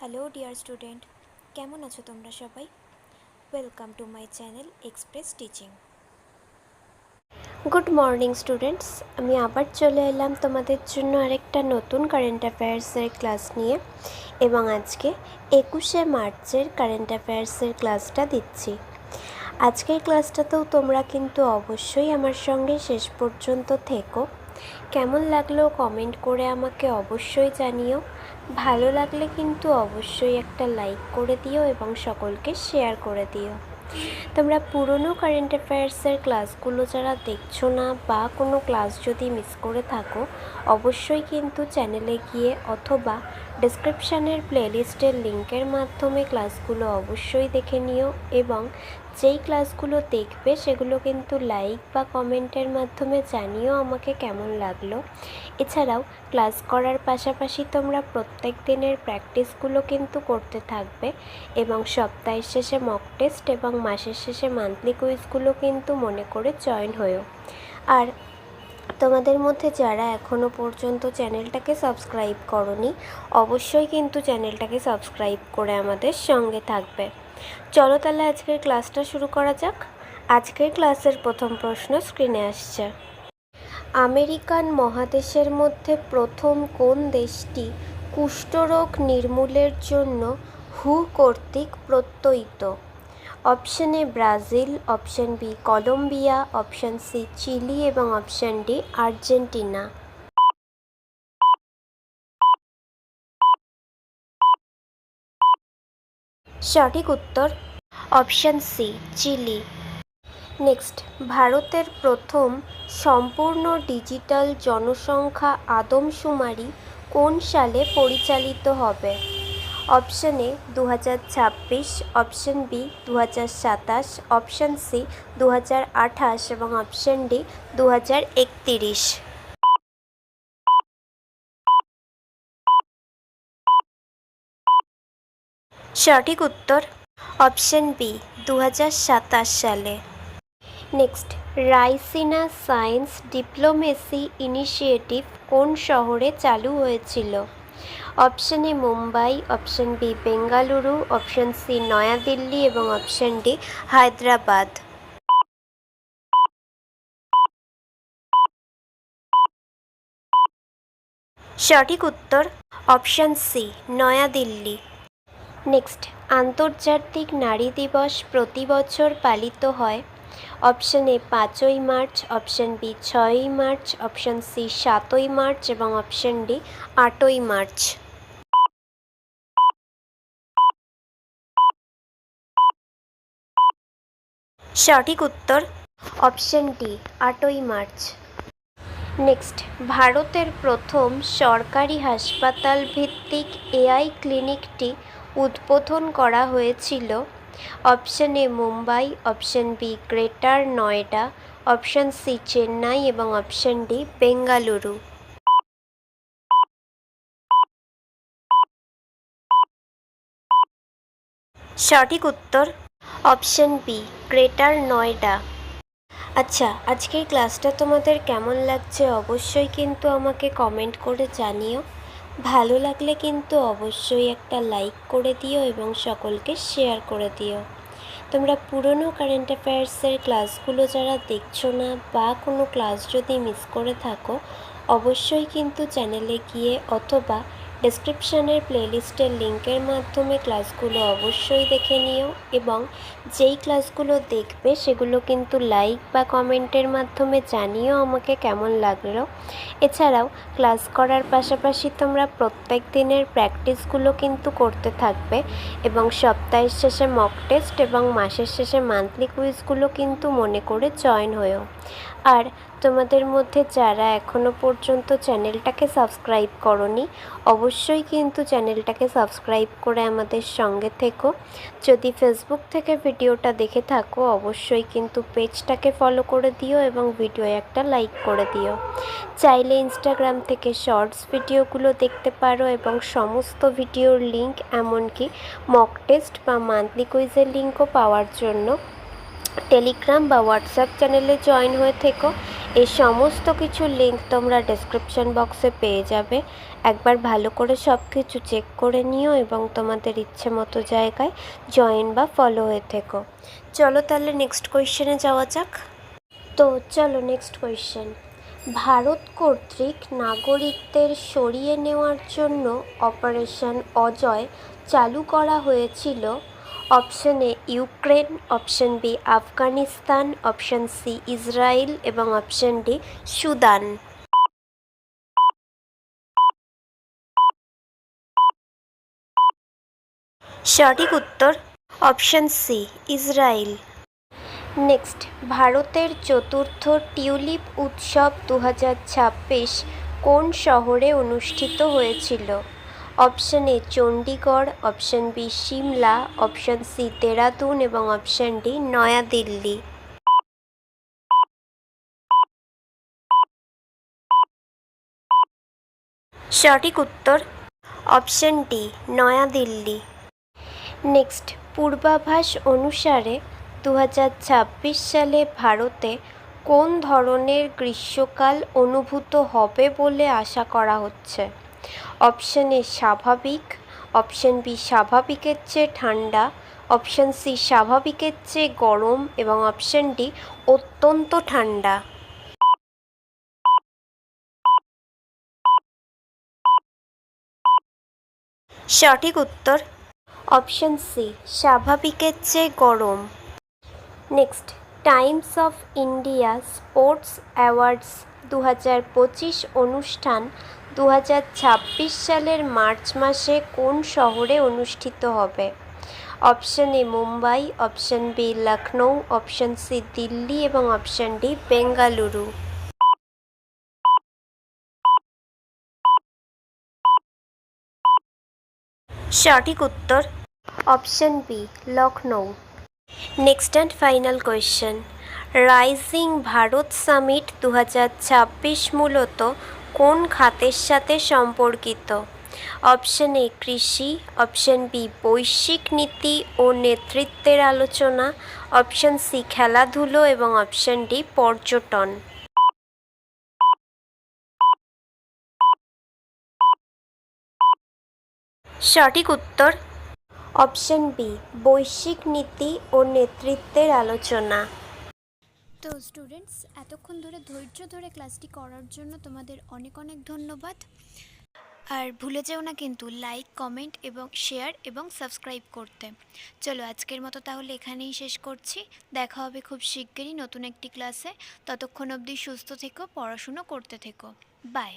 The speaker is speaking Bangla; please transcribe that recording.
হ্যালো ডিয়ার স্টুডেন্ট, কেমন আছো তোমরা সবাই? Welcome to my channel express teaching. Good morning students, আমি আবার চলে এলাম তোমাদের জন্য আরেকটা নতুন কারেন্ট অ্যাফেয়ার্সের ক্লাস নিয়ে, এবং আজকে 21শে মার্চের কারেন্ট অ্যাফেয়ার্সের ক্লাসটা দিচ্ছি। আজকের ক্লাসটাতেও তোমরা কিন্তু অবশ্যই আমার সঙ্গে শেষ পর্যন্ত থেকো। কেমন লাগলো কমেন্ট করে আমাকে অবশ্যই জানিও। ভালো লাগলে কিন্তু অবশ্যই একটা লাইক করে দিও এবং সকলকে শেয়ার করে দিও। তোমরা পুরনো কারেন্ট অ্যাফেয়ার্সের ক্লাসগুলো যারা দেখছো না বা কোনো ক্লাস যদি মিস করে থাকো, অবশ্যই কিন্তু চ্যানেলে গিয়ে অথবা ডেসক্রিপশানের প্লেলিস্টের লিঙ্কের মাধ্যমে ক্লাসগুলো অবশ্যই দেখে নিও, এবং যেই ক্লাসগুলো দেখবে সেগুলো কিন্তু লাইক বা কমেন্টের মাধ্যমে জানিও আমাকে কেমন লাগলো। এছাড়াও ক্লাস করার পাশাপাশি তোমরা প্রত্যেক দিনের প্র্যাকটিসগুলো কিন্তু করতে থাকবে, এবং সপ্তাহের শেষে মক টেস্ট এবং মাসের শেষে মান্থলি কুইজগুলো কিন্তু মনে করে জয়েন হয়েও। আর তোমাদের মধ্যে যারা এখনও পর্যন্ত চ্যানেলটাকে সাবস্ক্রাইব করোনি, অবশ্যই কিন্তু চ্যানেলটাকে সাবস্ক্রাইব করে আমাদের সঙ্গে থাকবে। চলো তাহলে আজকের ক্লাসটা শুরু করা যাক। আজকের ক্লাসের প্রথম প্রশ্ন স্ক্রিনে আসছে। আমেরিকান মহাদেশের মধ্যে প্রথম কোন দেশটি কুষ্ঠরোগ নির্মূলের জন্য হু কর্তৃক প্রত্যয়িত? Option A Brazil, option B Colombia, option C Chile এবং অপশন ডি আর্জেন্টিনা। সঠিক উত্তর অপশন সি চিলি। নেক্সট, ভারতের প্রথম সম্পূর্ণ ডিজিটাল জনসংখ্যা আদমশুমারি কোন সালে পরিচালিত হবে? Option A 2026, option B 2027, option C 2028 এবং অপশন ডি 2031। সঠিক উত্তর অপশন বি 2027 সালে। Next, Raisina science diplomacy initiative কোন শহরে চালু হয়েছিল? Option A Mumbai, option B Bengaluru, option C New Delhi এবং অপশন ডি হায়দ্রাবাদ। সঠিক উত্তর অপশন সি নয়াদিল্লি। নেক্সট, আন্তর্জাতিক নারী দিবস প্রতি বছর পালিত হয়। অপশন এ 5ই মার্চ, অপশন বি 6ই মার্চ, অপশন সি 7ই মার্চ এবং অপশন ডি 8ই মার্চ। সঠিক উত্তর অপশন ডি 8ই মার্চ। নেক্সট, ভারতের প্রথম সরকারি হাসপাতাল ভিত্তিক এআই ক্লিনিকটি উদ্বোধন করা হয়েছিল। Option A Mumbai, option B greater Noida, option C Chennai এবং অপশন ডি বেঙ্গালুরু। সঠিক উত্তর অপশন বি গ্রেটার নয়ডা। আচ্ছা, আজকের ক্লাসটা তোমাদের কেমন লাগছে অবশ্যই কিন্তু আমাকে কমেন্ট করে জানিও। ভালো লাগলে কিন্তু অবশ্যই একটা লাইক করে দিও এবং সকলকে শেয়ার করে দিও। তোমরা পুরনো কারেন্ট অ্যাফেয়ার্সের ক্লাসগুলো যারা দেখছো না বা কোনো ক্লাস যদি মিস করে থাকো, অবশ্যই কিন্তু চ্যানেলে গিয়ে অথবা ডেসক্রিপশানের প্লেলিস্টের লিঙ্কের মাধ্যমে ক্লাসগুলো অবশ্যই দেখে নিও, এবং যেই ক্লাসগুলো দেখবে সেগুলো কিন্তু লাইক বা কমেন্টের মাধ্যমে জানিও আমাকে কেমন লাগলো। এছাড়াও ক্লাস করার পাশাপাশি তোমরা প্রত্যেক দিনের প্র্যাকটিসগুলো কিন্তু করতে থাকবে, এবং সপ্তাহের শেষে মক টেস্ট এবং মাসের শেষে মান্থলি কুইজগুলো কিন্তু মনে করে জয়েন হয়েও। আর তোমাদের মধ্যে যারা এখনও পর্যন্ত চ্যানেলটাকে সাবস্ক্রাইব করোনি, অবশ্যই কিন্তু চ্যানেলটাকে সাবস্ক্রাইব করে আমাদের সঙ্গে থেকো। যদি ফেসবুক থেকে ভিডিওটা দেখে থাকো, অবশ্যই কিন্তু পেজটাকে ফলো করে দিও এবং ভিডিও একটা লাইক করে দিও। চাইলে ইনস্টাগ্রাম থেকে শর্টস ভিডিওগুলো দেখতে পারো, এবং সমস্ত ভিডিওর লিঙ্ক এমনকি মক টেস্ট বা মান্থলি কুইজের লিঙ্কও পাওয়ার জন্য টেলিগ্রাম বা হোয়াটসঅ্যাপ চ্যানেলে জয়েন হয়ে থেকো। এই সমস্ত কিছুর লিঙ্ক তোমরা ডেসক্রিপশন বক্সে পেয়ে যাবে। একবার ভালো করে সব কিছু চেক করে নিও এবং তোমাদের ইচ্ছে মতো জায়গায় জয়েন বা ফলো হয়ে থেকো। চলো তাহলে নেক্সট কোয়েশ্চেনে যাওয়া যাক। তো চলো নেক্সট কোয়েশ্চেন। ভারত কর্তৃক নাগরিকদের সরিয়ে নেওয়ার জন্য অপারেশন অজয় চালু করা হয়েছিল। Option A Ukraine, option B Afghanistan, option C Israel এবং অপশন ডি সুদান। সঠিক উত্তর অপশন সি ইসরায়েল। নেক্সট, ভারতের চতুর্থ টিউলিপ উৎসব 2026 কোন শহরে অনুষ্ঠিত হয়েছিল? Option A Chandigarh, option B Shimla, option C Dehradun এবং অপশন ডি নয়াদিল্লি। সঠিক উত্তর অপশন ডি নয়াদিল্লি। নেক্সট, পূর্বাভাস অনুসারে 2026 সালে ভারতে কোন ধরনের গ্রীষ্মকাল অনুভূত হবে বলে আশা করা হচ্ছে? অপশন এ স্বাভাবিক, অপশন বি স্বাভাবিকের চেয়ে ঠান্ডা, অপশন সি স্বাভাবিকের চেয়ে গরম এবং অপশন ডি অত্যন্ত ঠান্ডা। সঠিক উত্তর অপশন সি স্বাভাবিকের চেয়ে গরম। Next, Times of India sports awards 2025 অনুষ্ঠান 2026 সালের মার্চ মাসে কোন শহরে অনুষ্ঠিত হবে? Option A Mumbai, option B Lucknow, option C Delhi এবং অপশন ডি বেঙ্গালুরু। সঠিক উত্তর option B Lucknow. Next and final question. Rising Bharat summit 2026 মূলত কোন খাতের সাথে সম্পর্কিত? অপশন এ কৃষি, অপশন বি বৈশ্বিক নীতি ও নেতৃত্বের আলোচনা, অপশন সি খেলাধুলো এবং অপশন ডি পর্যটন। সঠিক উত্তর অপশন বি বৈশ্বিক নীতি ও নেতৃত্বের আলোচনা। তো স্টুডেন্টস, এতক্ষণ ধরে ধৈর্য ধরে ক্লাসটি করার জন্য তোমাদের অনেক অনেক ধন্যবাদ। আর ভুলে যেও না কিন্তু লাইক, কমেন্ট এবং শেয়ার এবং সাবস্ক্রাইব করতে। চলো আজকের মতো তাহলে এখানেই শেষ করছি। দেখা হবে খুব শিগগিরই নতুন একটি ক্লাসে। ততক্ষণ অবধি সুস্থ থেকো, পড়াশুনো করতে থেকো। বাই।